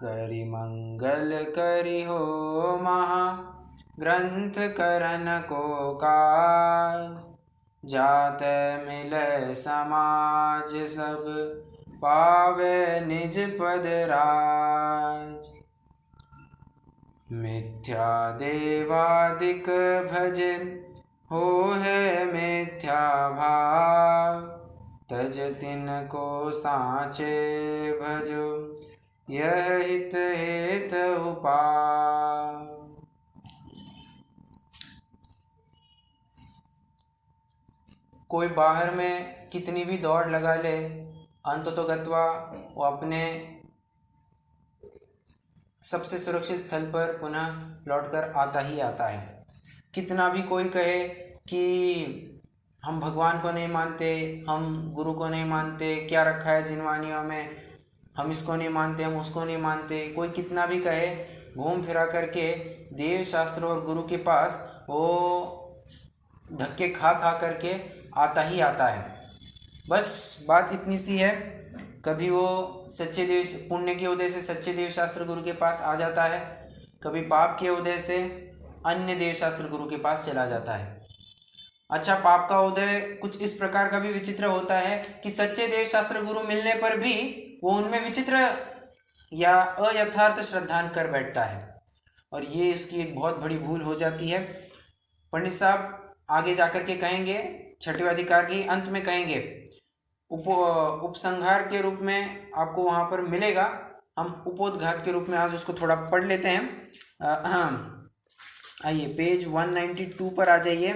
करि मंगल करि हो महा ग्रंथ करन को काज। जात मिलै समाज सब पावे निज पद राज। मिथ्या देवादिक भजे होहे मिथ्या भाव। तज तिनको साँचे भजो यह हित हेतु पाव। कोई बाहर में कितनी भी दौड़ लगा ले, अंततोगत्वा वो अपने सबसे सुरक्षित स्थल पर पुनः लौटकर आता ही आता है। कितना भी कोई कहे कि हम भगवान को नहीं मानते, हम गुरु को नहीं मानते, क्या रखा है जिनवानियों में, हम इसको नहीं मानते, हम उसको नहीं मानते, कोई कितना भी कहे, घूम फिरा करके देव शास्त्र और गुरु के पास वो धक्के खा खा करके आता ही आता है। बस बात इतनी सी है, कभी वो सच्चे देव पुण्य के उदय से सच्चे देव शास्त्र गुरु के पास आ जाता है, कभी पाप के उदय से अन्य देव शास्त्र गुरु के पास चला जाता है। अच्छा, पाप का उदय कुछ इस प्रकार का भी विचित्र होता है कि सच्चे देव शास्त्र गुरु मिलने पर भी वो उनमें विचित्र या अयथार्थ श्रद्धान कर बैठता है, और ये इसकी एक बहुत बड़ी भूल हो जाती है। पंडित साहब आगे जाकर के कहेंगे, छठवें अधिकार के अंत में कहेंगे, उपसंहार के रूप में आपको वहाँ पर मिलेगा। हम उपोद्घात के रूप में आज उसको थोड़ा पढ़ लेते हैं। आइए पेज 192 पर आ जाइए।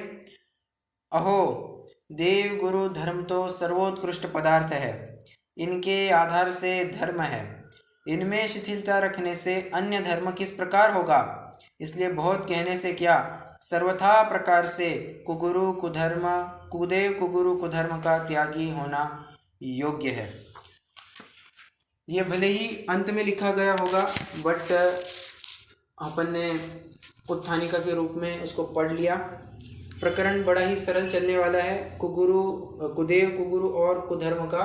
अहो, देव गुरु धर्म तो सर्वोत्कृष्ट पदार्थ है, इनके आधार से धर्म है, इनमें शिथिलता रखने से अन्य धर्म किस प्रकार होगा। इसलिए बहुत कहने से क्या, सर्वथा प्रकार से कुगुरु कुधर्म, कुदेव कुगुरु कुधर्म का त्यागी होना योग्य है। ये भले ही अंत में लिखा गया होगा, बट अपन ने उत्थानिका के रूप में इसको पढ़ लिया। प्रकरण बड़ा ही सरल चलने वाला है। कुगुरु, कुदेव कुगुरु और कुधर्म का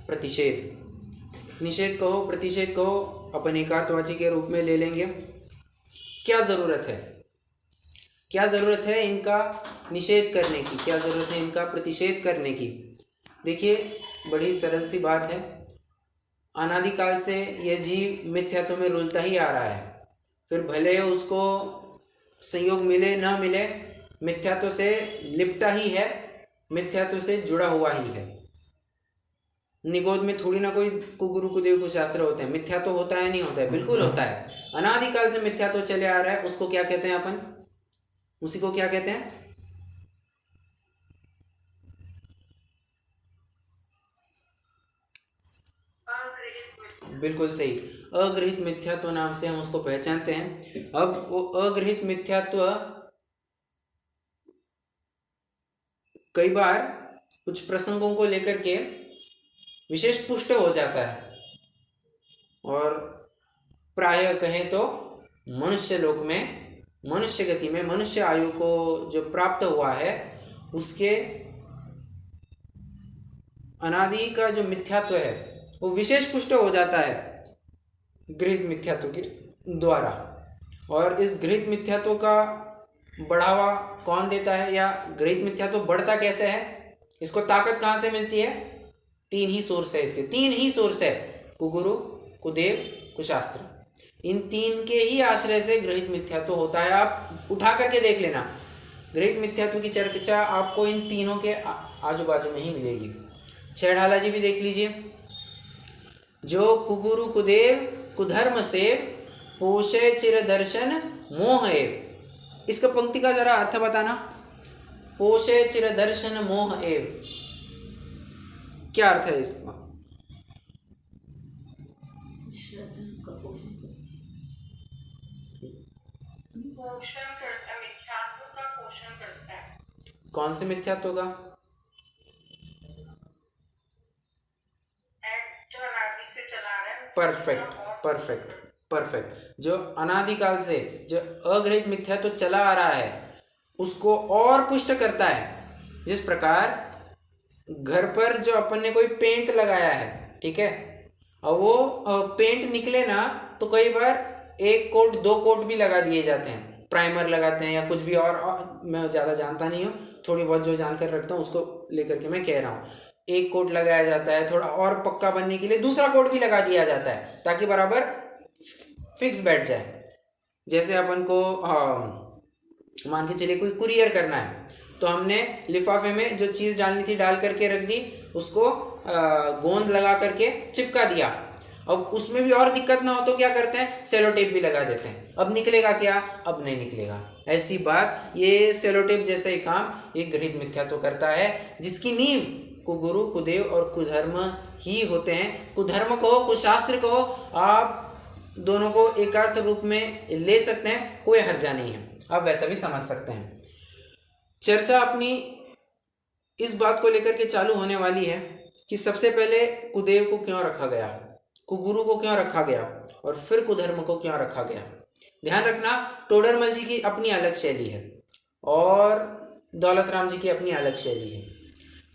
प्रतिषेध, निषेध कहो प्रतिषेध कहो, अपन एकार्थवाची के रूप में ले लेंगे। क्या ज़रूरत है, क्या ज़रूरत है इनका निषेध करने की, क्या ज़रूरत है इनका प्रतिषेध करने की। देखिए, बड़ी सरल सी बात है। अनादिकाल से यह जीव मिथ्यात्व में रुलता ही आ रहा है, फिर भले उसको संयोग मिले ना मिले, मिथ्यात्व से लिपटा ही है, मिथ्यात्व से जुड़ा हुआ ही है। निगोद में थोड़ी ना कोई कुगुरु कुदेव कुशास्त्र होते हैं। मिथ्यात्व होता है, नहीं होता है, बिल्कुल होता है। अनादिकाल से मिथ्यात्व चले आ रहा है, उसको क्या कहते हैं अपन, उसी को क्या कहते हैं, बिल्कुल सही, अगृहित मिथ्यात्व नाम से हम उसको पहचानते हैं। अब वो अगृहित मिथ्यात्व कई बार कुछ प्रसंगों को लेकर के विशेष पुष्ट हो जाता है, और प्रायः कहें तो मनुष्य लोक में, मनुष्य गति में, मनुष्य आयु को जो प्राप्त हुआ है, उसके अनादि का जो मिथ्यात्व है वो विशेष पुष्ट हो जाता है गृहीत मिथ्यात्व के द्वारा। और इस गृहीत मिथ्यात्व का बढ़ावा कौन देता है, या गृहीत मिथ्यात्व बढ़ता कैसे है, इसको ताकत कहाँ से मिलती है। तीन ही सोर्स है इसके, तीन ही सोर्स है, कुगुरु कुदेव कुशास्त्र। इन तीन के ही आश्रय से गृहीत मिथ्यात्व होता है। आप उठा करके देख लेना, गृहीत मिथ्यात्व की चर्चा आपको इन तीनों के आजू बाजू में ही मिलेगी। छेड़ाला जी भी देख लीजिए, जो कुगुरु कुदेव कुधर्म से पोषे चिर दर्शन मोह एव। इसका पंक्ति का जरा अर्थ बताना, पोषे चिर दर्शन मोह एव, क्या अर्थ है इसका। पोषण करता, मिथ्यात्व का पोषण करता है। कौन से मिथ्यात्व का, जो अनादि से चला रहा है। Perfect perfect perfect. जो अनादिकाल से जो अगृहीत मिथ्यात्व चला आ रहा है उसको और पुष्ट करता है। जिस प्रकार घर पर जो अपन ने कोई पेंट लगाया है, ठीक है, और वो पेंट निकले ना तो कई बार एक कोट 2 कोट भी लगा दिए जाते हैं, प्राइमर लगाते हैं या कुछ भी और मैं ज़्यादा जानता नहीं हूँ, थोड़ी बहुत जो जानकर रखता हूँ उसको लेकर के मैं कह रहा हूँ। एक कोट लगाया जाता है, थोड़ा और पक्का बनने के लिए दूसरा कोट भी लगा दिया जाता है ताकि बराबर फिक्स बैठ जाए। जैसे अपन को मान के चलिए कोई कुरियर करना है तो हमने लिफाफे में जो चीज़ डालनी थी डाल करके रख दी, उसको गोंद लगा करके चिपका दिया। अब उसमें भी और दिक्कत ना हो तो क्या करते हैं, सेलो टेप भी लगा देते हैं। अब निकलेगा क्या, अब नहीं निकलेगा। ऐसी बात, ये सेलो टेप जैसा ही काम ये गृहीत मिथ्यात्व करता है, जिसकी नींव कुगुरु, कुदेव और कुधर्म ही होते हैं। कुधर्म कहो, कुशास्त्र कहो, आप दोनों को एकार्थ रूप में ले सकते हैं, कोई हर्जा नहीं है, आप वैसा भी समझ सकते हैं। चर्चा अपनी इस बात को लेकर के चालू होने वाली है कि सबसे पहले कुदेव को क्यों रखा गया, कुगुरु को क्यों रखा गया और फिर कुधर्म को क्यों रखा गया। ध्यान रखना, टोडरमल जी की अपनी अलग शैली है और दौलत राम जी की अपनी अलग शैली है।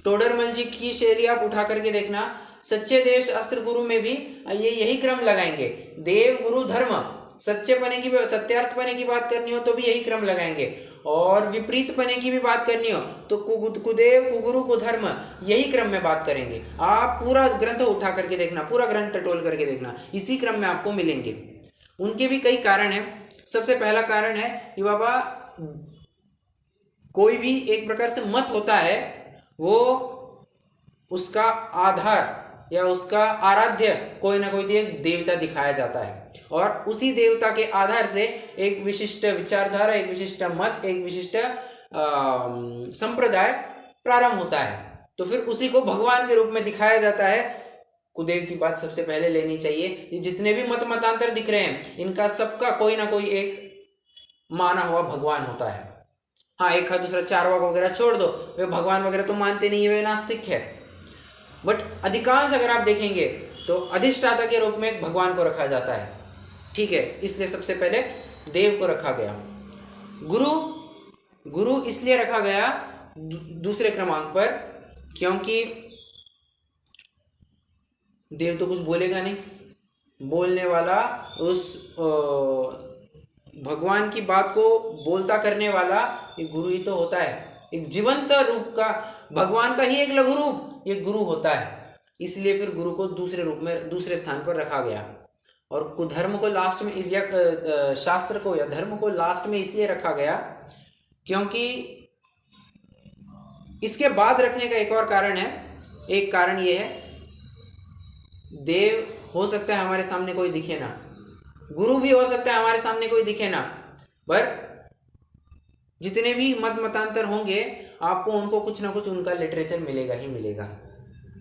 टोडरमल जी की शैली आप उठा करके देखना, सच्चे देव शास्त्र गुरु में भी ये यही क्रम लगाएंगे, देव गुरु धर्म, सच्चे पने की, सत्यार्थ पने की बात करनी हो तो भी यही क्रम लगाएंगे, और विपरीत पने की भी बात करनी हो तो कुदेव, कुगुरु, कुधर्म, यही क्रम में बात करेंगे। आप पूरा ग्रंथ उठा करके देखना, पूरा ग्रंथ टटोल करके देखना, इसी क्रम में आपको मिलेंगे। उनके भी कई कारण हैं। सबसे पहला कारण है कि बाबा कोई भी एक प्रकार से मत होता है, वो उसका आधार या उसका आराध्य कोई ना कोई एक देवता दिखाया जाता है, और उसी देवता के आधार से एक विशिष्ट विचारधारा, एक विशिष्ट मत, एक विशिष्ट संप्रदाय प्रारंभ होता है। तो फिर उसी को भगवान के रूप में दिखाया जाता है। कुदेव की बात सबसे पहले लेनी चाहिए। ये जितने भी मत मतांतर दिख रहे हैं, इनका सबका कोई ना कोई एक माना हुआ भगवान होता है। हाँ, एक हाथ दूसरा चारवाक वगैरह छोड़ दो, वे भगवान वगैरह तो मानते नहीं है, वे नास्तिक है। बट अधिकांश अगर आप देखेंगे तो अधिष्ठाता के रूप में भगवान को रखा जाता है। ठीक है, इसलिए सबसे पहले देव को रखा गया। गुरु इसलिए रखा गया दूसरे क्रमांक पर, क्योंकि देव तो कुछ बोलेगा नहीं, बोलने वाला उस भगवान की बात को बोलता करने वाला ये गुरु ही तो होता है। एक जीवंत रूप का भगवान का ही एक लघु रूप ये गुरु होता है। इसलिए फिर गुरु को दूसरे रूप में, दूसरे स्थान पर रखा गया। और कुधर्म को लास्ट में इस, या शास्त्र को या धर्म को लास्ट में इसलिए रखा गया क्योंकि इसके बाद रखने का एक और कारण है। एक कारण ये है, देव हो सकता है हमारे सामने कोई दिखे ना, गुरु भी हो सकता है हमारे सामने कोई दिखे ना, पर जितने भी मत मतांतर होंगे आपको उनको कुछ ना कुछ उनका लिटरेचर मिलेगा ही मिलेगा,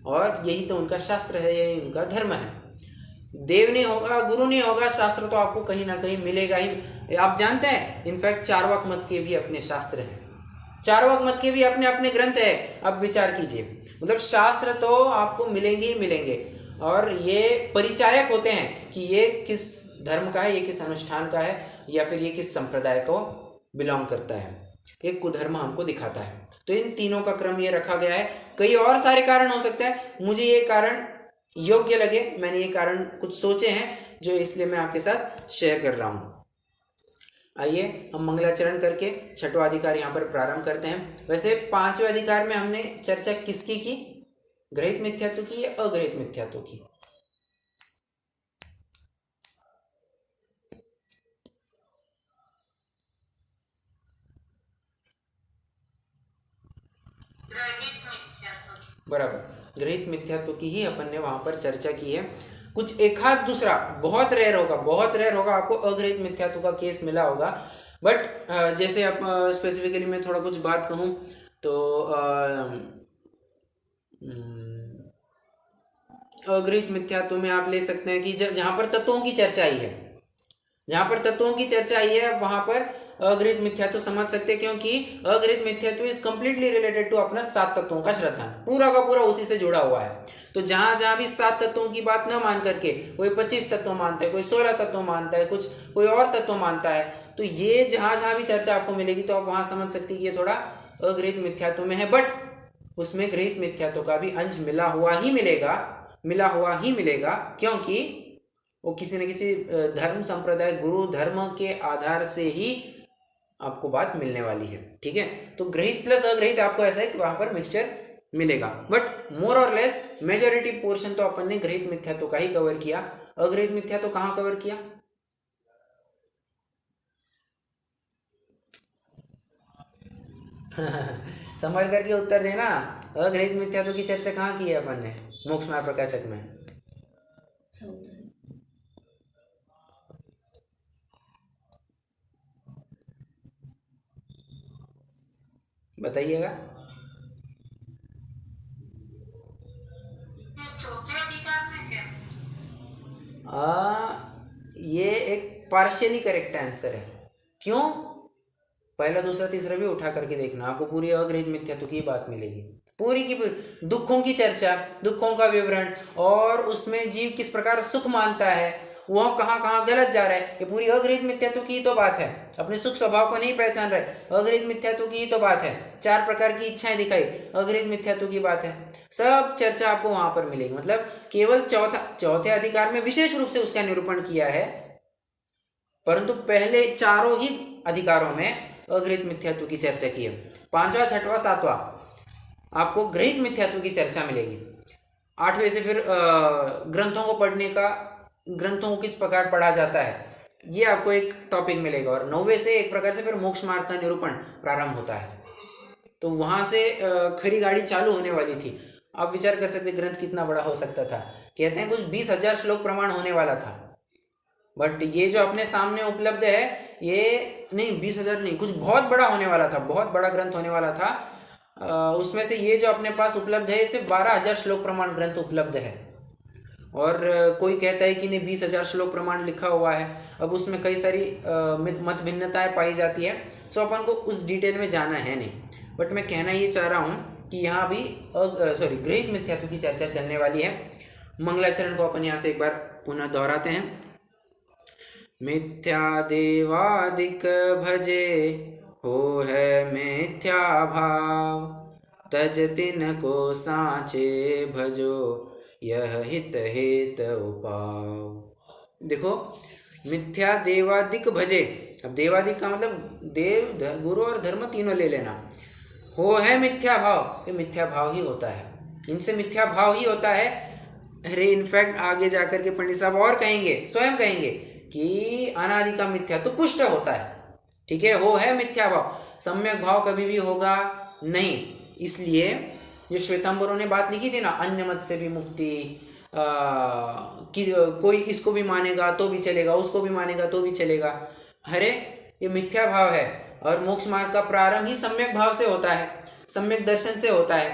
और यही तो उनका शास्त्र है, यही उनका धर्म है। देव नहीं होगा, गुरु नहीं होगा, शास्त्र तो आपको कहीं ना कहीं मिलेगा ही। आप जानते हैं, इनफैक्ट चारवाक मत के भी अपने शास्त्र हैं, चारवाक मत के भी अपने अपने ग्रंथ है। अब विचार कीजिए, मतलब शास्त्र तो आपको मिलेंगे ही मिलेंगे, और ये परिचायक होते हैं कि ये किस धर्म का है, ये किस अनुष्ठान का है, या फिर ये किस संप्रदाय को बिलोंग करता है। एक कुधर्म हमको दिखाता है। तो इन तीनों का क्रम ये रखा गया है। कई और सारे कारण हो सकते हैं, मुझे ये कारण योग्य लगे, मैंने ये कारण कुछ सोचे हैं जो इसलिए मैं आपके साथ शेयर कर रहा हूँ। आइए हम मंगलाचरण करके छठवां अधिकार यहाँ पर प्रारंभ करते हैं। वैसे पांचवें अधिकार में हमने चर्चा किसकी की, गृहीत मिथ्यात्व की या अगृहीत मिथ्यात्व की? बराबर, गृहीत मिथ्यात्व की ही अपन ने वहां पर चर्चा की है। कुछ एक हाथ दूसरा बहुत रेयर होगा आपको अगृहीत मिथ्यात्व का केस मिला होगा। बट जैसे आप स्पेसिफिकली मैं थोड़ा कुछ बात कहूँ तो अगृहीत मिथ्यात्व में आप ले सकते हैं कि जहाँ पर तत्वों की चर्चा आई है, जहाँ पर तत्वों की चर्चा आई है वहां पर अगृहीत मिथ्यात्व समझ सकते हैं, क्योंकि अगृहीत मिथ्यात्व इज कंप्लीटली रिलेटेड टू अपना 7 तत्वों का श्रद्धान, पूरा का पूरा उसी से जुड़ा हुआ है। तो जहां जहां भी 7 तत्वों की बात न मान करके कोई 25 तत्व मानता है, कोई 16 तत्व मानता है, कुछ कोई और तत्व मानता है, तो ये जहां जहां भी चर्चा आपको मिलेगी तो आप वहां समझ सकते हैं कि ये थोड़ा अगृहीत मिथ्यात्व में है। बट उसमें गृहीत मिथ्यात्व का भी अंश मिला हुआ ही मिलेगा, मिला हुआ ही मिलेगा, क्योंकि वो किसी न किसी धर्म संप्रदाय गुरु धर्म के आधार से ही आपको बात मिलने वाली है। ठीक है, तो ग्रहित प्लस अग्रहित आपको ऐसा है कि वहां पर मिक्सचर मिलेगा, बट मोर और लेस मेजॉरिटी पोर्शन तो अपन ने ग्रहित मिथ्यात्व का ही कवर किया। अग्रहित मिथ्यात्व कहाँ कवर किया? संभल करके उत्तर देना। अग्रहित मिथ्यात्व की चर्चा कहाँ की है अपन ने? मोक्ष मार्ग प्रकाशक में। बताइएगा। चौथे अधिकार में क्या? ये एक पार्शियली करेक्ट आंसर है। क्यों? पहला दूसरा तीसरा भी उठा करके देखना, आपको पूरी अग्रहित मिथ्यात्व की बात मिलेगी, पूरी की पूरी दुखों की चर्चा, दुखों का विवरण, और उसमें जीव किस प्रकार सुख मानता है, वह कहाँ कहाँ गलत जा रहा है, ये पूरी अग्रहित मिथ्यात्व की ही तो बात है। अपने सुख स्वभाव को नहीं पहचान रहे, अग्रहित मिथ्यात्व की ही तो बात है। 4 प्रकार की इच्छाएं दिखाई, अग्रहित मिथ्यात्व की बात है। सब चर्चा आपको वहां पर मिलेगी। मतलब केवल चौथे अधिकार में विशेष रूप से उसका निरूपण किया है, परंतु पहले चारों ही अधिकारों में अग्रहित मिथ्यात्व की चर्चा की है। 5वां 6वां 7वां आपको ग्रहित मिथ्यात्व की चर्चा मिलेगी। 8वें से फिर ग्रंथों को पढ़ने का, ग्रंथों को किस प्रकार पढ़ा जाता है, ये आपको एक टॉपिक मिलेगा। और 9वें से एक प्रकार से फिर मोक्ष मार्ग का निरूपण प्रारंभ होता है। तो वहां से खरी गाड़ी चालू होने वाली थी। आप विचार कर सकते ग्रंथ कितना बड़ा हो सकता था। कहते हैं कुछ 20,000 श्लोक प्रमाण होने वाला था, बट ये जो अपने सामने उपलब्ध है ये नहीं 20,000 नहीं, कुछ बहुत बड़ा होने वाला था, बहुत बड़ा ग्रंथ होने वाला था। उसमें से ये जो अपने पास उपलब्ध है, सिर्फ 12,000 श्लोक प्रमाण ग्रंथ उपलब्ध है। और कोई कहता है कि नहीं 20,000 श्लोक प्रमाण लिखा हुआ है। अब उसमें कई सारी मत भिन्नताएं पाई जाती है, तो अपन को उस डिटेल में जाना है नहीं। बट मैं कहना ये चाह रहा हूँ कि यहाँ भी ग्रहित मिथ्यात्व की चर्चा चलने वाली है। मंगलाचरण को अपन यहाँ से एक बार पुनः दोहराते हैं। मिथ्या देवादिक भजे, हो है मिथ्या भाव, तज तिन को सांचे भजो, यह हित हेत उपाव। देखो, मिथ्या देवादिक भजे, अब देवादिक का मतलब देव गुरु और धर्म तीनों ले लेना। हो है मिथ्या भाव, ये मिथ्या भाव ही होता है, इनसे मिथ्या भाव ही होता है। अरे इनफैक्ट आगे जाकर के पंडित साहब और कहेंगे, स्वयं कहेंगे कि अनादि का मिथ्या तो पुष्ट होता है। ठीक है, हो है मिथ्या भाव, सम्यक भाव कभी भी होगा नहीं। इसलिए जो श्वेतांबरों ने बात लिखी थी ना, अन्य मत से भी मुक्ति, कोई इसको भी मानेगा तो भी चलेगा, उसको भी मानेगा तो भी चलेगा। अरे ये मिथ्या भाव है, और मोक्ष मार्ग का प्रारंभ ही सम्यक भाव से होता है, सम्यक दर्शन से होता है।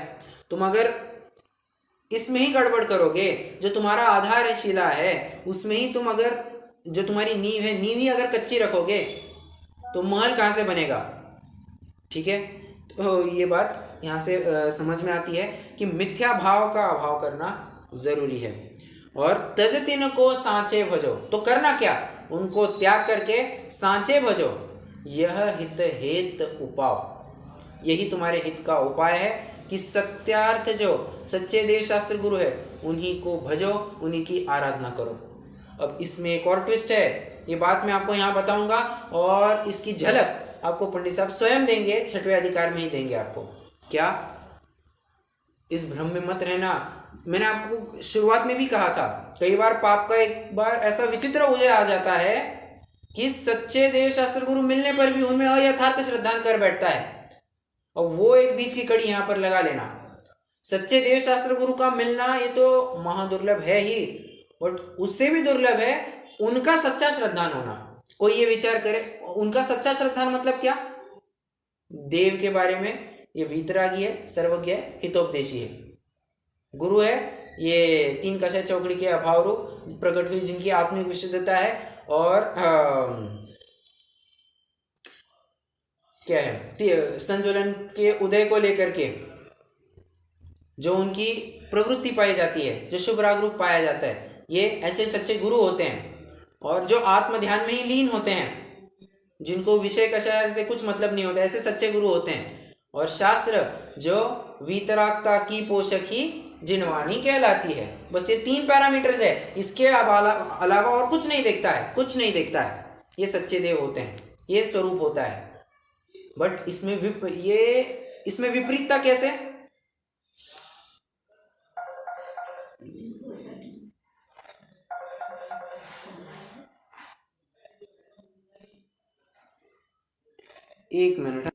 तुम अगर इसमें ही गड़बड़ करोगे, जो तुम्हारा आधार है, शिला है, उसमें ही तुम अगर जो तुम्हारी नींव है, नींव ही अगर कच्ची रखोगे तो महल कहाँ से बनेगा। ठीक है, तो ये बात यहाँ से समझ में आती है कि मिथ्या भाव का अभाव करना जरूरी है। और तज तिन को सांचे भजो, तो करना क्या, उनको त्याग करके सांचे भजो, यह हित हेत उपाव, यही तुम्हारे हित का उपाय है कि सत्यार्थ जो सच्चे देव शास्त्र गुरु है उन्हीं को भजो, उन्हीं की आराधना करो। अब इसमें एक और ट्विस्ट है, ये बात मैं आपको यहाँ बताऊंगा, और इसकी झलक आपको पंडित साहब स्वयं देंगे, 6वें अधिकार में ही देंगे आपको। क्या? इस भ्रम में मत रहना। मैंने आपको शुरुआत में भी कहा था, कई बार पाप का एक बार ऐसा विचित्र उदय आ जाता है कि सच्चे देव शास्त्र गुरु मिलने पर भी उनमें अयथार्थ श्रद्धा कर बैठता है। और वो एक बीच की कड़ी यहाँ पर लगा लेना, सच्चे देव शास्त्र गुरु का मिलना ये तो महादुर्लभ है ही, बट उससे भी दुर्लभ है उनका सच्चा श्रद्धान होना। कोई ये विचार करे, उनका सच्चा श्रद्धान मतलब क्या? देव के बारे में ये वीतरागी है, सर्वज्ञ है, हितोपदेशी है, गुरु है, ये 3 कषाय चौकड़ी के अभाव रूप प्रकट हुई, जिनकी आत्मिक विशुद्धता है, और क्या है, संज्वलन के उदय को लेकर के जो उनकी प्रवृत्ति पाई जाती है, जो शुभ राग रूप पाया जाता है, ये ऐसे सच्चे गुरु होते हैं। और जो आत्म ध्यान में ही लीन होते हैं, जिनको विषय कषाय से कुछ मतलब नहीं होता, ऐसे सच्चे गुरु होते हैं। और शास्त्र जो वीतरागता की पोषक ही जिनवानी कहलाती है। बस ये 3 पैरामीटर्स है, इसके अलावा और कुछ नहीं देखता है, कुछ नहीं देखता है। ये सच्चे देव होते हैं, ये स्वरूप होता है। बट इसमें विपरीतता कैसे? एक मिनट।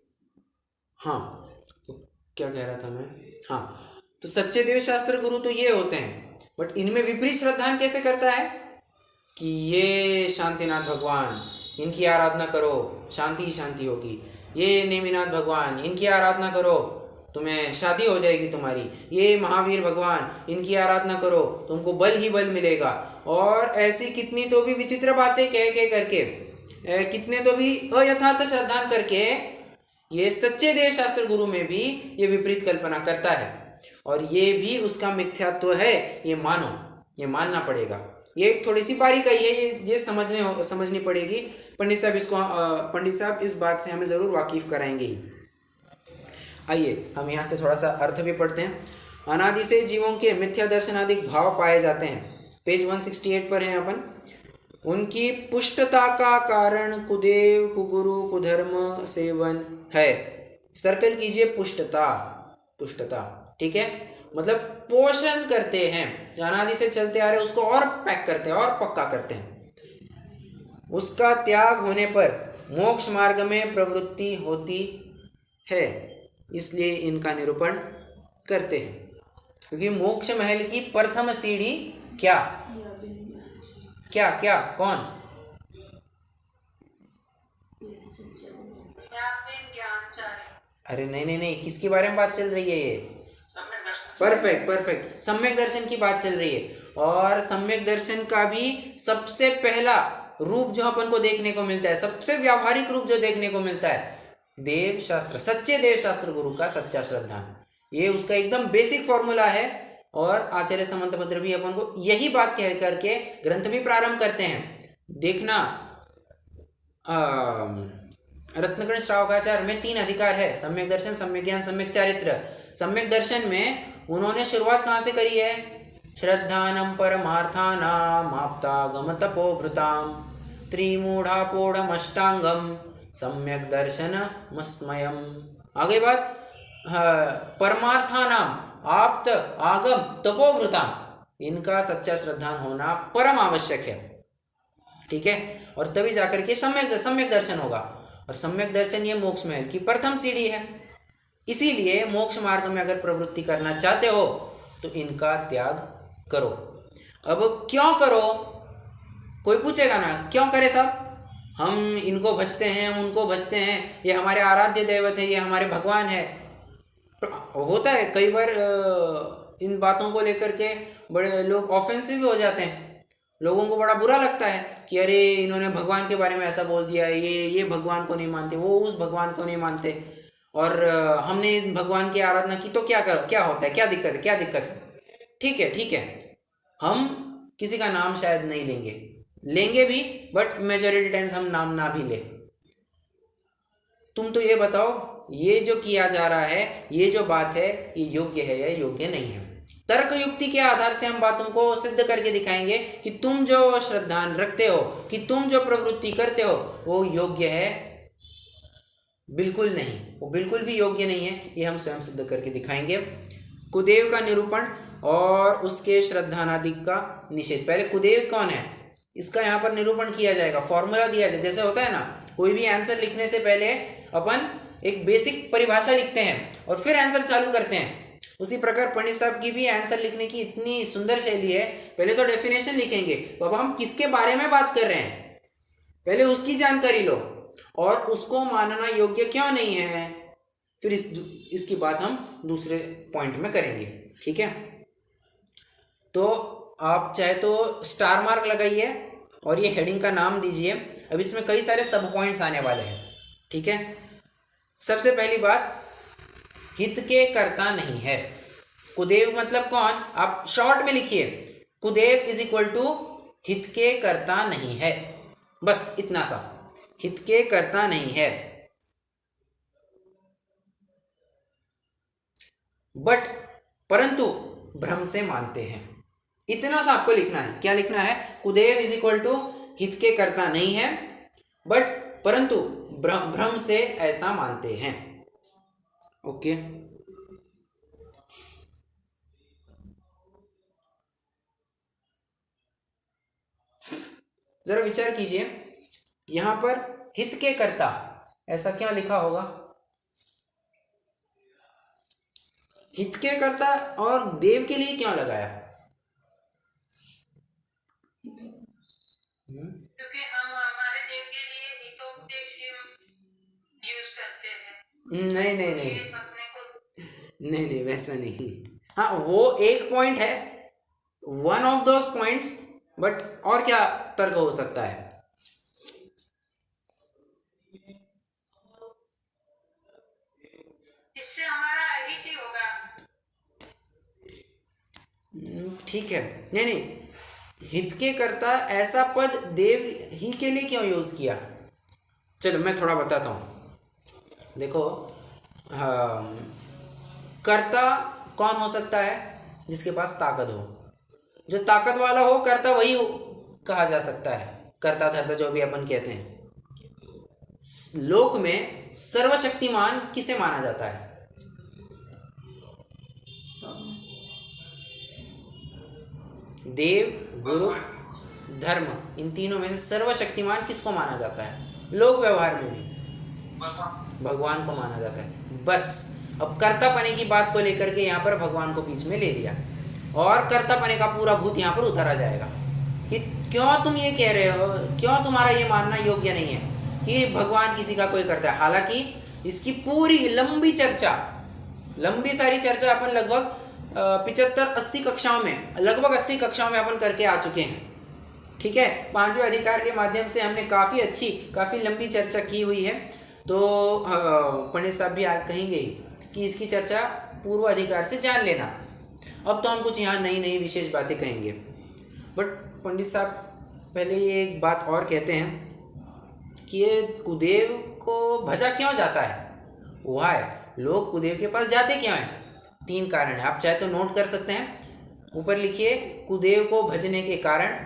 हाँ, तो क्या कह रहा था मैं? हाँ, तो सच्चे देव शास्त्र गुरु तो ये होते हैं, बट इनमें विपरीत श्रद्धान कैसे करता है कि ये शांतिनाथ भगवान, इनकी आराधना करो, शांति ही शांति होगी। ये नेमिनाथ भगवान, इनकी आराधना करो, तुम्हें शादी हो जाएगी तुम्हारी। ये महावीर भगवान, इनकी आराधना करो, तुमको बल ही बल मिलेगा। और ऐसी कितनी तो भी विचित्र बातें कह करके, कितने तो भी अयथार्थ श्रद्धान करके ये सच्चे देव शास्त्र गुरु में भी ये विपरीत कल्पना करता है। और ये भी उसका मिथ्यात्व है, ये मानो, ये मानना पड़ेगा। ये थोड़ी सी बारीकाई है, ये समझनी पड़ेगी। पंडित साहब इस बात से हमें ज़रूर वाकिफ कराएंगे ही। आइए हम यहाँ से थोड़ा सा अर्थ भी पढ़ते हैं। अनादि से जीवों के मिथ्या दर्शनादिक भाव पाए जाते हैं। पेज 168 पर हैं अपन। उनकी पुष्टता का कारण कुदेव, कुगुरु, कुधर्म सेवन है। सर्कल कीजिए, पुष्टता, ठीक है, मतलब पोषण करते हैं, जो अनादि से चलते आ रहे उसको और पैक करते हैं और पक्का करते हैं। उसका त्याग होने पर मोक्ष मार्ग में प्रवृत्ति होती है, इसलिए इनका निरूपण करते हैं। क्योंकि मोक्ष महल की प्रथम सीढ़ी क्या कौन? अरे नहीं, किसके बारे में बात चल रही है? ये परफेक्ट, सम्यक दर्शन की बात चल रही है। और सम्यक दर्शन का भी सबसे पहला रूप जो अपन को देखने को मिलता है, सबसे व्यावहारिक रूप जो देखने को मिलता है, देव शास्त्र, सच्चे देव शास्त्र गुरु का सच्चा श्रद्धा, ये उसका एकदम बेसिक फॉर्मूला है। और आचार्य समंतभद्र भी अपन को यही बात कह करके ग्रंथ भी प्रारंभ करते हैं। देखना, रत्नकर्ण श्रावकाचार्य में 3 अधिकार है, सम्यक दर्शन, सम्यक ज्ञान, सम्यक चारित्र। सम्यक दर्शन में उन्होंने शुरुआत कहाँ से करी है? श्रद्धानम परमार्थानाम आप्तागम तपोभृताम त्रिमूढ़ापोढ़मष्टांगम सम्यक दर्शन मस्मयम। आगे बात, परमार्थानाम आप्त आगम तपोभृताम, इनका सच्चा श्रद्धान होना परम आवश्यक है, ठीक है। और तभी जाकर के सम्यक दर्शन होगा। और सम्यक दर्शन ये मोक्ष महल की प्रथम सीढ़ी है। इसीलिए मोक्ष मार्ग में अगर प्रवृत्ति करना चाहते हो तो इनका त्याग करो। अब क्यों करो? कोई पूछेगा ना, क्यों करे साहब? हम इनको भजते हैं, हम उनको भजते हैं, ये हमारे आराध्य दैवत है, ये हमारे भगवान है। होता है कई बार इन बातों को लेकर के बड़े लोग ऑफेंसिव भी हो जाते हैं। लोगों को बड़ा बुरा लगता है कि अरे इन्होंने भगवान के बारे में ऐसा बोल दिया, ये भगवान को नहीं मानते, वो उस भगवान को नहीं मानते, और हमने इस भगवान की आराधना की तो क्या होता है, क्या दिक्कत है? ठीक है, हम किसी का नाम शायद नहीं लेंगे भी, बट मेजॉरिटी टाइम्स हम नाम ना भी ले। तुम तो ये बताओ, ये जो किया जा रहा है, ये जो बात है, ये योग्य है या योग्य नहीं है? तर्क युक्ति के आधार से हम बातों को सिद्ध करके दिखाएंगे कि तुम जो श्रद्धान रखते हो, कि तुम जो प्रवृत्ति करते हो, वो योग्य है, बिल्कुल नहीं, वो बिल्कुल भी योग्य नहीं है। ये हम स्वयं सिद्ध करके दिखाएंगे। कुदेव का निरूपण और उसके श्रद्धानादि का निषेध। पहले कुदेव कौन है इसका यहाँ पर निरूपण किया जाएगा, फॉर्मूला दिया जाए। जैसे होता है ना, कोई भी आंसर लिखने से पहले अपन एक बेसिक परिभाषा लिखते हैं और फिर आंसर चालू करते हैं, उसी प्रकार पंडित साहब की भी आंसर लिखने की इतनी सुंदर शैली है। पहले तो डेफिनेशन लिखेंगे, तो अब हम किसके बारे में बात कर रहे हैं, पहले उसकी जानकारी लो और उसको मानना योग्य क्यों नहीं है, फिर इसकी बात हम दूसरे पॉइंट में करेंगे, ठीक है। तो आप चाहे तो स्टार मार्क लगाइए और ये हेडिंग का नाम दीजिए। अब इसमें कई सारे सब पॉइंट्स आने वाले हैं, ठीक है। सबसे पहली बात, हित के कर्ता नहीं है। कुदेव मतलब कौन? आप शॉर्ट में लिखिए, कुदेव इज इक्वल टू हित के कर्ता नहीं है, बस इतना सा, हित के कर्ता नहीं है। परंतु भ्रम से मानते हैं। इतना सा आपको लिखना है। क्या लिखना है? कुदेव इज इक्वल टू हित के कर्ता नहीं है, बट परंतु भ्रम से ऐसा मानते हैं। ओके, जरा विचार कीजिए, यहां पर हित के कर्ता ऐसा क्या लिखा होगा? हित के कर्ता और देव के लिए क्यों लगाया? क्योंकि हम हमारे देव के लिए हितोपदेश यूज करते हैं। नहीं नहीं नहीं ये अपने को नहीं नहीं, वैसा नहीं। हाँ, वो एक पॉइंट है, one of those points, but और क्या तर्क हो सकता है? इससे हमारा अहित ही होगा। ठीक है, नहीं नहीं, हित के कर्ता ऐसा पद देव ही के लिए क्यों यूज किया? चलो मैं थोड़ा बताता हूँ। देखो, कर्ता कौन हो सकता है? जिसके पास ताकत हो। जो ताकत वाला हो कर्ता, वही कहा जा सकता है कर्ता धर्ता, जो भी अपन कहते हैं। लोक में सर्वशक्तिमान किसे माना जाता है? देव, गुरु, धर्म, इन तीनों में से सर्वशक्तिमान किसको माना जाता है? लोक व्यवहार में भी भगवान को माना जाता है। बस अब कर्तापने की बात को लेकर के यहाँ पर भगवान को बीच में ले लिया, और कर्तापने का पूरा भूत यहाँ पर उतारा जाएगा कि क्यों तुम ये कह रहे हो, क्यों तुम्हारा ये मानना योग्य नहीं है कि भगवान किसी का कोई करता है। हालांकि इसकी पूरी लंबी चर्चा, लंबी सारी चर्चा अपन लगभग 75-80 कक्षाओं में, लगभग 80 कक्षाओं में अपन करके आ चुके हैं। ठीक है, 5वें अधिकार के माध्यम से हमने काफ़ी लंबी चर्चा की हुई है। तो पंडित साहब भी कहेंगे कि इसकी चर्चा पूर्व अधिकार से जान लेना। अब तो हम कुछ यहाँ नई नई विशेष बातें कहेंगे, बट पंडित साहब पहले ये एक बात और कहते हैं कि ये कुदेव को भजा क्यों जाता है? वाई, लोग कुदेव के पास जाते क्यों हैं? 3 कारण है, आप चाहे तो नोट कर सकते हैं। ऊपर लिखिए कुदेव को भजने के कारण,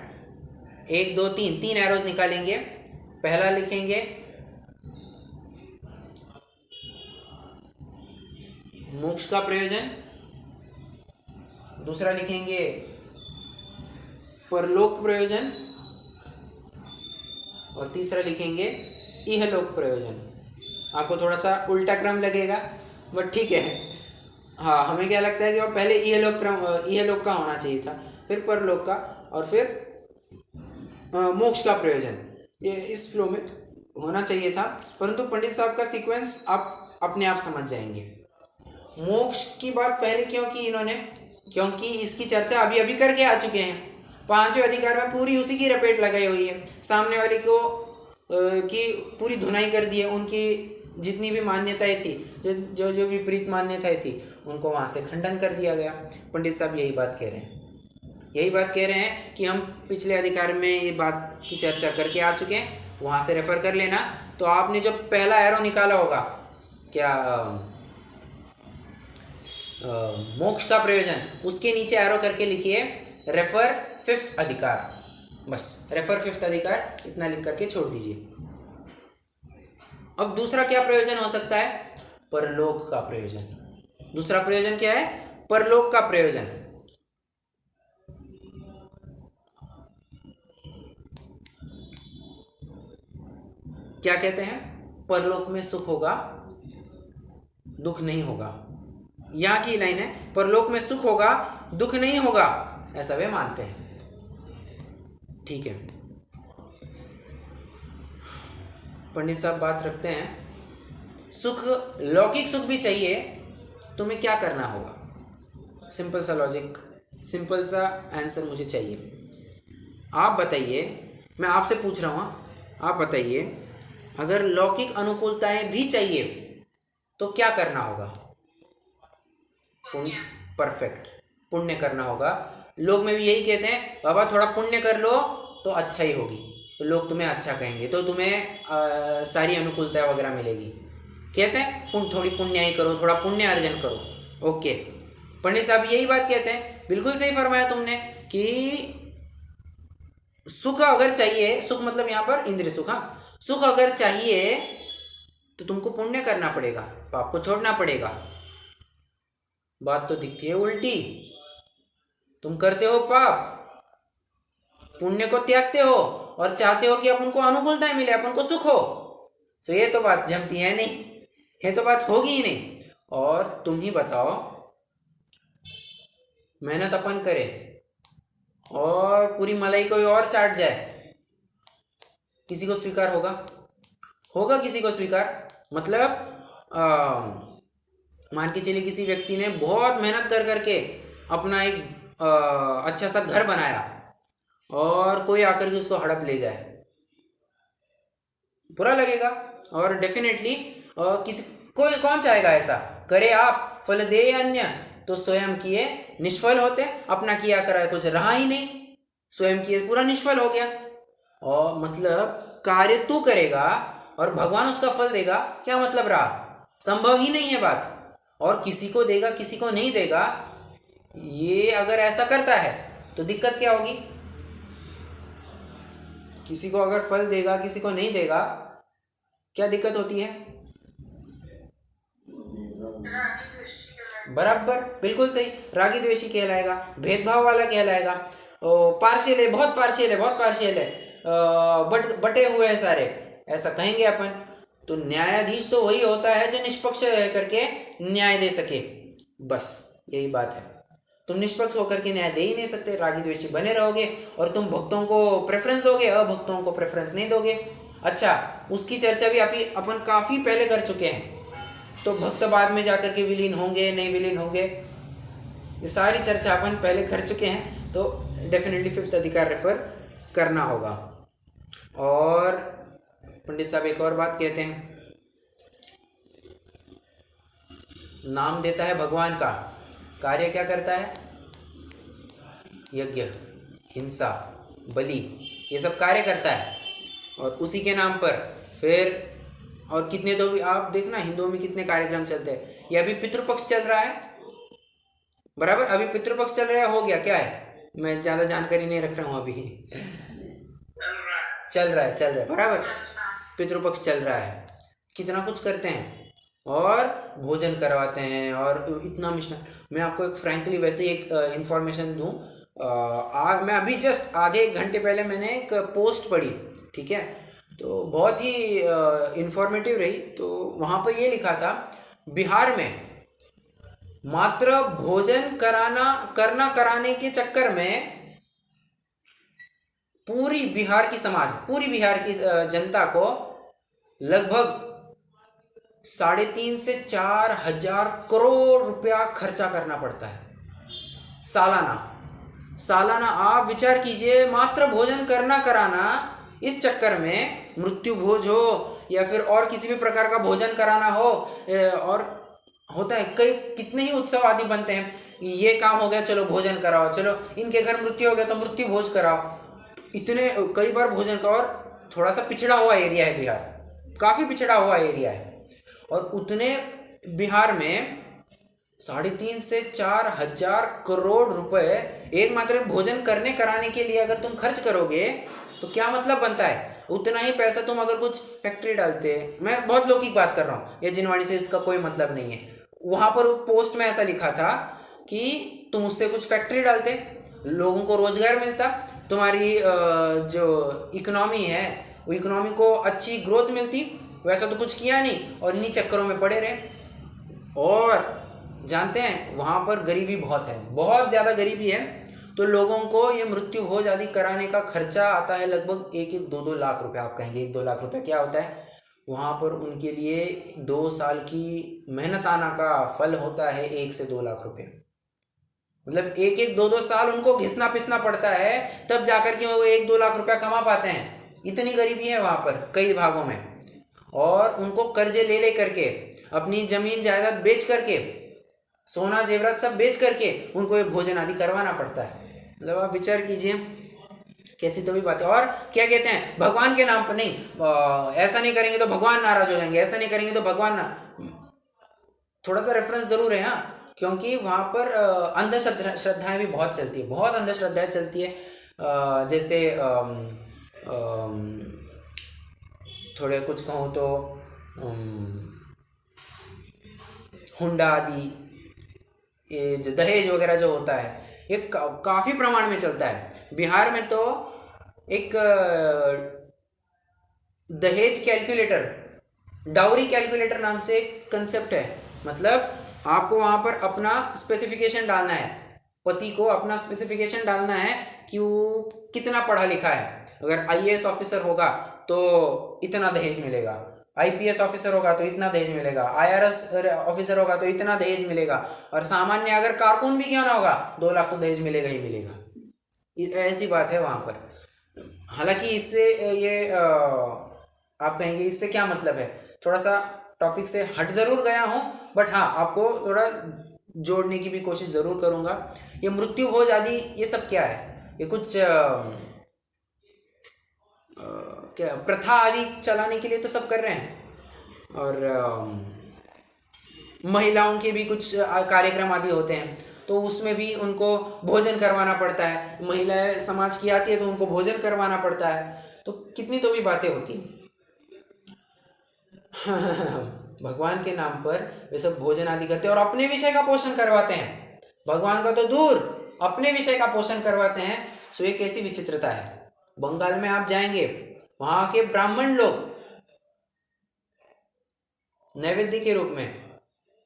1 2 3 एरोज निकालेंगे। पहला लिखेंगे मोक्ष का प्रयोजन, दूसरा लिखेंगे परलोक प्रयोजन, और तीसरा लिखेंगे इहलोक प्रयोजन। आपको थोड़ा सा उल्टा क्रम लगेगा, बट ठीक है। हाँ, हमें क्या लगता है कि वो पहले इहलोक का होना चाहिए था, फिर परलोक का, और फिर मोक्ष का प्रयोजन। ये इस फ्लो में होना चाहिए था, परंतु पंडित साहब का सीक्वेंस आप अपने आप समझ जाएंगे। मोक्ष की बात पहले क्यों की इन्होंने? क्योंकि इसकी चर्चा अभी अभी करके आ चुके हैं। 5वें अधिकार में पूरी उसी की रपेट लगाई हुई है। सामने वाले को की पूरी धुनाई कर दी है। उनकी जितनी भी मान्यताएं थी, जो विपरीत मान्यताएं थी, उनको वहाँ से खंडन कर दिया गया। पंडित साहब यही बात कह रहे हैं कि हम पिछले अधिकार में ये बात की चर्चा करके आ चुके हैं, वहाँ से रेफर कर लेना। तो आपने जो पहला एरो निकाला होगा, क्या मोक्ष का प्रयोजन, उसके नीचे एरो करके लिखिए रेफर 5th अधिकार। बस रेफर 5th अधिकार इतना लिख करके छोड़ दीजिए। अब दूसरा क्या प्रयोजन हो सकता है? परलोक का प्रयोजन। दूसरा प्रयोजन क्या है? परलोक का प्रयोजन। क्या कहते हैं? परलोक में सुख होगा, दुख नहीं होगा। यहाँ की लाइन है, परलोक में सुख होगा, दुख नहीं होगा, ऐसा वे मानते हैं। ठीक है, पंडित साहब बात रखते हैं, सुख, लौकिक सुख भी चाहिए, तुम्हें क्या करना होगा? सिंपल सा लॉजिक, सिंपल सा आंसर मुझे चाहिए। आप बताइए, मैं आपसे पूछ रहा हूँ, आप बताइए, अगर लौकिक अनुकूलताएं भी चाहिए तो क्या करना होगा? पुण्य। परफेक्ट, पुण्य करना होगा। लोग में भी यही कहते हैं, बाबा थोड़ा पुण्य कर लो तो अच्छा ही होगी, तो लोग तुम्हें अच्छा कहेंगे, तो तुम्हें सारी अनुकूलता वगैरह मिलेगी। कहते हैं थोड़ी पुण्य ही करो, थोड़ा पुण्य अर्जन करो। ओके, पंडित साहब यही बात कहते हैं बिल्कुल सही फरमाया तुमने कि सुख अगर चाहिए, सुख मतलब यहाँ पर इंद्रिय सुख, हाँ, सुख अगर चाहिए तो तुमको पुण्य करना पड़ेगा, पाप को छोड़ना पड़ेगा। बात तो दिखती है उल्टी, तुम करते हो पाप, पुण्य को त्यागते हो और चाहते हो कि अपन को अनुकूलताएं मिले, अपन को सुख हो। तो ये तो बात जमती है नहीं, ये तो बात होगी ही नहीं। और तुम ही बताओ, मेहनत अपन करें और पूरी मलाई कोई और चाट जाए, किसी को स्वीकार होगा? होगा किसी को स्वीकार? मतलब मान के चलिए किसी व्यक्ति ने बहुत मेहनत कर करके अपना एक अच्छा सा घर बनाया और कोई आकर के उसको हड़प ले जाए, बुरा लगेगा। और डेफिनेटली किसी कोई कौन चाहेगा ऐसा? करे आप फल दे अन्य, तो स्वयं किए निष्फल होते, अपना किया करा कुछ रहा ही नहीं, स्वयं किए पूरा निष्फल हो गया। और मतलब कार्य तू करेगा और भगवान उसका फल देगा, क्या मतलब रहा? संभव ही नहीं है बात। और किसी को देगा किसी को नहीं देगा, ये अगर ऐसा करता है तो दिक्कत क्या होगी? किसी को अगर फल देगा किसी को नहीं देगा, क्या दिक्कत होती है? बराबर, बिल्कुल सही, रागी द्वेषी कहलाएगा, भेदभाव वाला कहलाएगा, पार्शियल है, बहुत पार्शियल है, बहुत पार्शियल है, बटे हुए हैं सारे, ऐसा कहेंगे अपन। तो न्यायाधीश तो वही होता है जो निष्पक्ष रह करके न्याय दे सके, बस यही बात है। तुम निष्पक्ष होकर के न्याय दे ही नहीं सकते, रागी द्वेषी बने रहोगे और तुम भक्तों को प्रेफरेंस दोगे, अभक्तों को प्रेफरेंस नहीं दोगे। अच्छा, उसकी चर्चा भी अपन काफ़ी पहले कर चुके हैं, तो भक्त बाद में जाकर के विलीन होंगे नहीं विलीन होंगे, ये सारी चर्चा अपन पहले कर चुके हैं। तो डेफिनेटली फिफ्थ अधिकार रेफर करना होगा। और पंडित साहब एक और बात कहते हैं, नाम देता है भगवान का, कार्य क्या करता है? यज्ञ, हिंसा, बलि, ये सब कार्य करता है। और उसी के नाम पर फिर और कितने, तो भी आप देखना हिंदुओं में कितने कार्यक्रम चलते हैं। ये अभी पितृपक्ष चल रहा है, बराबर, अभी पितृपक्ष चल रहा है, हो गया क्या है, मैं ज़्यादा जानकारी नहीं रख रहा हूँ, अभी चल रहा है, बराबर, पितृपक्ष चल रहा है, कितना कुछ करते हैं और भोजन करवाते हैं और इतना मिशन। मैं आपको एक फ्रैंकली वैसे एक इन्फॉर्मेशन दूँ, मैं अभी जस्ट आधे एक घंटे पहले मैंने एक पोस्ट पढ़ी, ठीक है, तो बहुत ही इंफॉर्मेटिव रही। तो वहाँ पर ये लिखा था, बिहार में मात्र भोजन कराने के चक्कर में पूरी बिहार की जनता को लगभग 3.5 से 4 हजार करोड़ रुपया खर्चा करना पड़ता है सालाना। आप विचार कीजिए, मात्र भोजन कराना, इस चक्कर में मृत्यु भोज हो या फिर और किसी भी प्रकार का भोजन कराना हो, और होता है कितने ही उत्सव आदि बनते हैं, ये काम हो गया चलो भोजन कराओ, चलो इनके घर मृत्यु हो गया तो मृत्यु भोज कराओ, इतने कई बार भोजन का। और थोड़ा सा पिछड़ा हुआ एरिया है बिहार, काफ़ी पिछड़ा हुआ एरिया है, और उतने बिहार में 3.5 से 4 हजार करोड़ रुपए एक मात्र भोजन कराने के लिए अगर तुम खर्च करोगे तो क्या मतलब बनता है? उतना ही पैसा तुम अगर कुछ फैक्ट्री डालते, मैं बहुत लौकिक बात कर रहा हूँ, ये जिनवाणी से इसका कोई मतलब नहीं है, वहाँ पर पोस्ट में ऐसा लिखा था कि तुम उससे कुछ फैक्ट्री डालते, लोगों को रोजगार मिलता, तुम्हारी जो इकोनॉमी है वो इकोनॉमी को अच्छी ग्रोथ मिलती। वैसा तो कुछ किया नहीं और इन्हीं चक्करों में पड़े रहे। और जानते हैं वहाँ पर गरीबी बहुत है, बहुत ज़्यादा गरीबी है, तो लोगों को ये मृत्यु भोज आदि कराने का खर्चा आता है लगभग 1-2 लाख रुपए। आप कहेंगे 1-2 लाख रुपए क्या होता है? वहाँ पर उनके लिए 2 साल की मेहनत आना का फल होता है 1 से 2 लाख रुपए। मतलब 1-2 साल उनको घिसना पिसना पड़ता है, तब जाकर के वो 1-2 लाख रुपया कमा पाते हैं। इतनी गरीबी है वहाँ पर कई भागों में, और उनको कर्जे ले करके, अपनी जमीन जायदाद बेच करके, सोना जेवरात सब बेच करके उनको ये भोजन आदि करवाना पड़ता है। मतलब आप विचार कीजिए कैसी तो भी बात है। और क्या कहते हैं, भगवान के नाम पर नहीं, ऐसा नहीं करेंगे तो भगवान नाराज हो जाएंगे, ऐसा नहीं करेंगे तो भगवान ना, थोड़ा सा रेफरेंस जरूर है। हाँ, क्योंकि वहाँ पर श्रद्धाएं भी बहुत चलती है, बहुत अंधश्रद्धाएं चलती है। जैसे थोड़े कुछ कहूँ तो हुंडा आदि, ये जो दहेज वगैरह जो होता है, ये काफ़ी प्रमाण में चलता है। बिहार में तो एक दहेज कैलकुलेटर, डाउरी कैलकुलेटर नाम से एक कंसेप्ट है। मतलब आपको वहाँ पर अपना स्पेसिफिकेशन डालना है, पति को अपना स्पेसिफिकेशन डालना है कि वो कितना पढ़ा लिखा है। अगर आईएएस ऑफिसर होगा तो इतना दहेज मिलेगा, आईपीएस ऑफिसर होगा तो इतना दहेज मिलेगा, आईआरएस ऑफिसर होगा तो इतना दहेज मिलेगा, और सामान्य अगर कारकुन भी क्यों ना होगा 2 लाख तो दहेज मिलेगा ही मिलेगा। ऐसी बात है वहाँ पर। हालांकि इससे ये आप कहेंगे इससे क्या मतलब है, थोड़ा सा टॉपिक से हट ज़रूर गया हूँ, बट हाँ आपको थोड़ा जोड़ने की भी कोशिश ज़रूर करूँगा। ये मृत्यु भोज आदि ये सब क्या है, ये कुछ क्या प्रथा आदि चलाने के लिए तो सब कर रहे हैं। और महिलाओं के भी कुछ कार्यक्रम आदि होते हैं, तो उसमें भी उनको भोजन करवाना पड़ता है। महिलाएं समाज की आती है तो उनको भोजन करवाना पड़ता है। तो कितनी तो भी बातें होती हैं। भगवान के नाम पर वे सब भोजन आदि करते हैं और अपने विषय का पोषण करवाते हैं। भगवान का तो दूर, अपने विषय का पोषण करवाते हैं। सो ये कैसी विचित्रता है। बंगाल में आप जाएंगे, वहां के ब्राह्मण लोग नैवेद्य के रूप में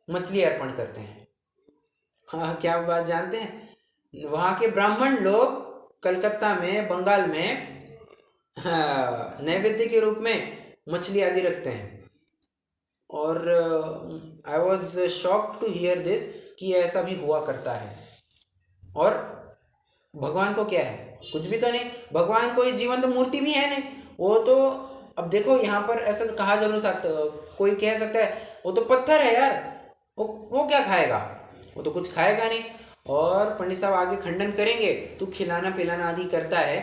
मछली अर्पण करते हैं। हाँ, क्या बात जानते हैं, वहां के ब्राह्मण लोग कलकत्ता में, बंगाल में नैवेद्य के रूप में मछली आदि रखते हैं। और I was shocked to hear this कि ऐसा भी हुआ करता है। और भगवान को क्या है, कुछ भी तो नहीं। भगवान कोई जीवंत मूर्ति भी है नहीं, वो तो अब देखो यहाँ पर ऐसा कहा जरूर सकता, कोई कह सकता है वो तो पत्थर है यार, वो क्या खाएगा, वो तो कुछ खाएगा नहीं। और पंडित साहब आगे खंडन करेंगे, तू खिलाना पिलाना आदि करता है,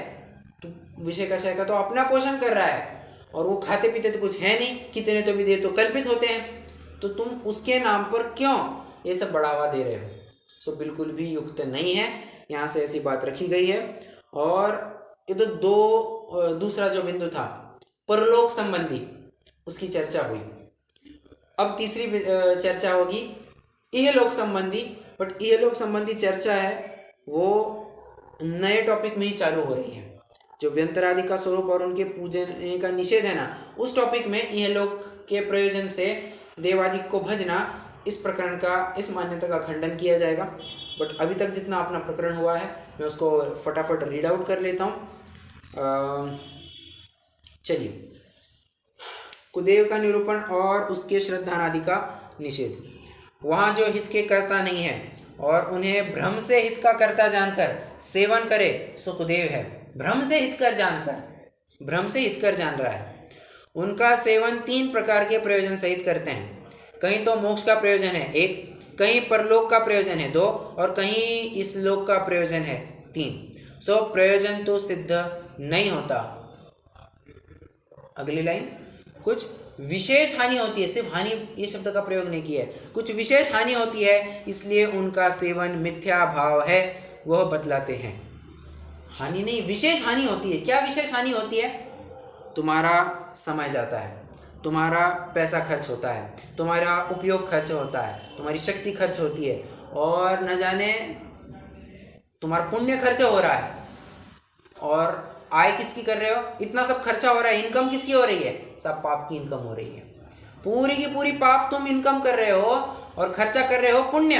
तू विषय का शय का तो अपना पोषण कर रहा है, और वो खाते पीते तो कुछ है नहीं, कितने तो भी दे तो कल्पित होते हैं, तो तुम उसके नाम पर क्यों ये सब बढ़ावा दे रहे हो। सो बिल्कुल भी युक्त नहीं है, यहाँ से ऐसी बात रखी गई है। और ये तो दूसरा जो बिंदु था परलोक संबंधी, उसकी चर्चा हुई। अब तीसरी चर्चा होगी इहलोक संबंधी, बट इहलोक संबंधी चर्चा है वो नए टॉपिक में ही चालू हो रही है। जो व्यंतरादि का स्वरूप और उनके पूजन का निषेध है ना, उस टॉपिक में इहलोक के प्रयोजन से देवादि को भजना, इस प्रकरण का, इस मान्यता का खंडन किया जाएगा। बट अभी तक जितना अपना प्रकरण हुआ है मैं उसको फटाफट रीड आउट कर लेता हूँ। चलिए, कुदेव का निरूपण और उसके श्रद्धानादि का निषेध। वहाँ जो हित के कर्ता नहीं है और उन्हें भ्रम से हित का कर्ता जानकर सेवन करे सो कुदेव है। भ्रम से हित कर जानकर, भ्रम से हित कर जान रहा है। उनका सेवन 3 प्रकार के प्रयोजन सहित करते हैं। कहीं तो मोक्ष का प्रयोजन है 1, कहीं परलोक का प्रयोजन है 2, और कहीं इस लोक का प्रयोजन है 3। सो प्रयोजन तो सिद्ध नहीं होता। अगली लाइन, कुछ विशेष हानि होती है, सिर्फ हानि ये शब्द का प्रयोग नहीं किया है, कुछ विशेष हानि होती है, इसलिए उनका सेवन मिथ्या भाव है, वह बतलाते हैं। हानि नहीं, विशेष हानि होती है। क्या विशेष हानि होती है? तुम्हारा समय जाता है, तुम्हारा पैसा खर्च होता है, तुम्हारा उपयोग खर्च होता है, तुम्हारी शक्ति खर्च होती है, और न जाने तुम्हारा पुण्य खर्च हो रहा है, और आय किसकी कर रहे हो, इतना सब खर्चा हो रहा है, इनकम किसकी हो रही है, सब पाप की इनकम हो रही है। पूरी की पूरी पाप तुम इनकम कर रहे हो और खर्चा कर रहे हो पुण्य।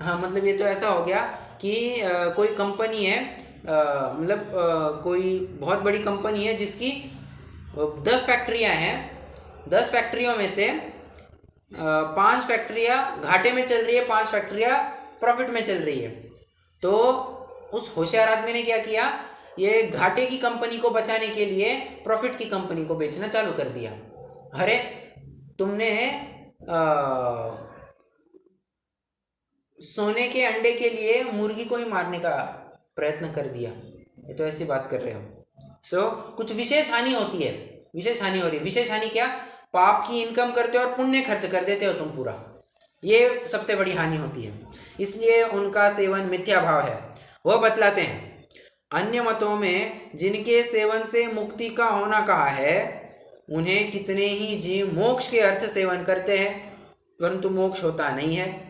हाँ, मतलब ये तो ऐसा हो गया कि कोई कंपनी है, मतलब कोई बहुत बड़ी कंपनी है जिसकी 10 फैक्ट्रियाँ हैं। 10 फैक्ट्रियों में से 5 फैक्ट्रियाँ घाटे में चल रही है, 5 फैक्ट्रियाँ प्रॉफिट में चल रही है। तो उस होशियार आदमी ने क्या किया, ये घाटे की कंपनी को बचाने के लिए प्रॉफिट की कंपनी को बेचना चालू कर दिया। अरे तुमने सोने के अंडे के लिए मुर्गी को ही मारने का प्रयत्न कर दिया, ये तो ऐसी बात कर रहे हो। सो कुछ विशेष हानि होती है, विशेष हानि हो रही है। विशेष हानि क्या? पाप की इनकम करते हो और पुण्य खर्च कर देते हो तुम पूरा। ये सबसे बड़ी हानि होती है, इसलिए उनका सेवन मिथ्या भाव है। वह बतलाते हैं अन्य मतों में जिनके सेवन से मुक्ति का होना कहा है, उन्हें कितने ही जीव मोक्ष के अर्थ सेवन करते हैं, परंतु मोक्ष होता नहीं है।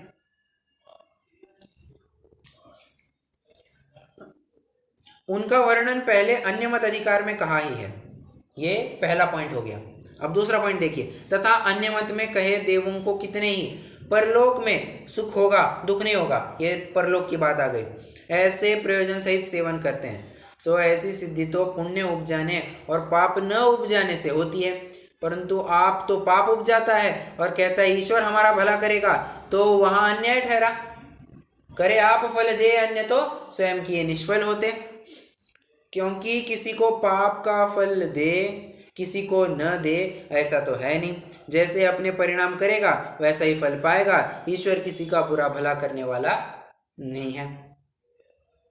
उनका वर्णन पहले अन्य मत अधिकार में कहा ही है। ये पहला पॉइंट हो गया। अब दूसरा पॉइंट देखिए, तथा अन्य मत में कहे देवों को कितने ही परलोक में सुख होगा, दुख नहीं होगा, ये परलोक की बात आ गई, ऐसे प्रयोजन सहित सेवन करते हैं। सो ऐसी सिद्धि तो पुण्य उपजाने और पाप न उपजाने से होती है, परंतु आप तो पाप उपजाता है और कहता है ईश्वर हमारा भला करेगा, तो वहाँ अन्याय ठहरा। करे आप फल दे अन्य तो स्वयं किए निष्फल होते, क्योंकि किसी को पाप का फल दे किसी को न दे ऐसा तो है नहीं। जैसे अपने परिणाम करेगा वैसा ही फल पाएगा। ईश्वर किसी का बुरा भला करने वाला नहीं है।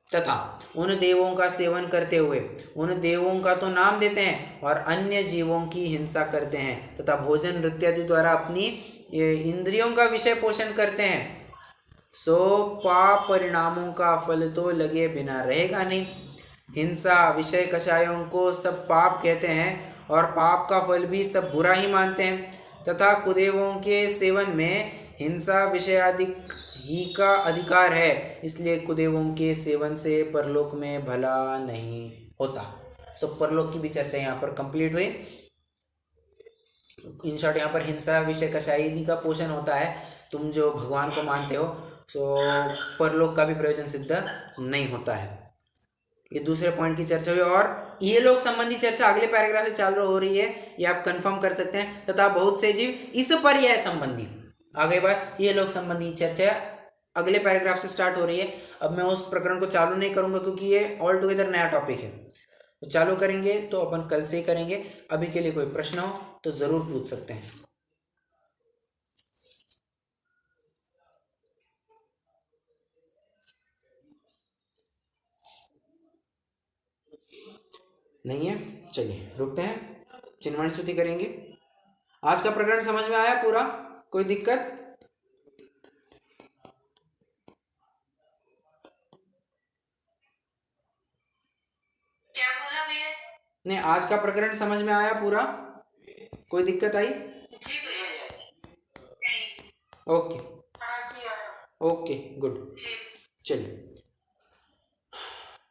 तथा उन देवों का सेवन करते हुए उन देवों का तो नाम देते हैं और अन्य जीवों की हिंसा करते हैं, तथा भोजन नृत्य आदि द्वारा अपनी इंद्रियों का विषय पोषण करते हैं। सो पाप परिणामों का फल तो लगे बिना रहेगा नहीं। हिंसा विषय कषायों को सब पाप कहते हैं और पाप का फल भी सब बुरा ही मानते हैं, तथा कुदेवों के सेवन में हिंसा विषयादिक ही का अधिकार है, इसलिए कुदेवों के सेवन से परलोक में भला नहीं होता। सो परलोक की भी चर्चा यहाँ पर कंप्लीट हुई। इन शॉर्ट यहाँ पर हिंसा विषय कषाय आदि का पोषण होता है। तुम जो भगवान को मानते हो सो परलोक का भी प्रयोजन सिद्ध नहीं होता है। ये दूसरे पॉइंट की चर्चा हुई और ये लोक संबंधी चर्चा अगले पैराग्राफ से चालू हो रही है, ये आप कंफर्म कर सकते हैं। तथा बहुत से जीव इस पर यह संबंधी आगे बात ये लोक संबंधी चर्चा अगले पैराग्राफ से स्टार्ट हो रही है। अब मैं उस प्रकरण को चालू नहीं करूंगा क्योंकि ये ऑल टुगेदर नया टॉपिक है। तो चालू करेंगे तो अपन कल से ही करेंगे। अभी के लिए कोई प्रश्न हो तो जरूर पूछ सकते हैं। नहीं है, चलिए रुकते हैं, चिन्मणि स्तुति करेंगे। आज का प्रकरण समझ में आया पूरा? कोई दिक्कत? क्या बोला भैया? नहीं, आज का प्रकरण समझ में आया पूरा? कोई दिक्कत आई? जी भैया। नहीं। ओके हाँ जी आया। Okay good. जी। चलिए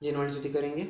जिन्मणि स्तुति करेंगे।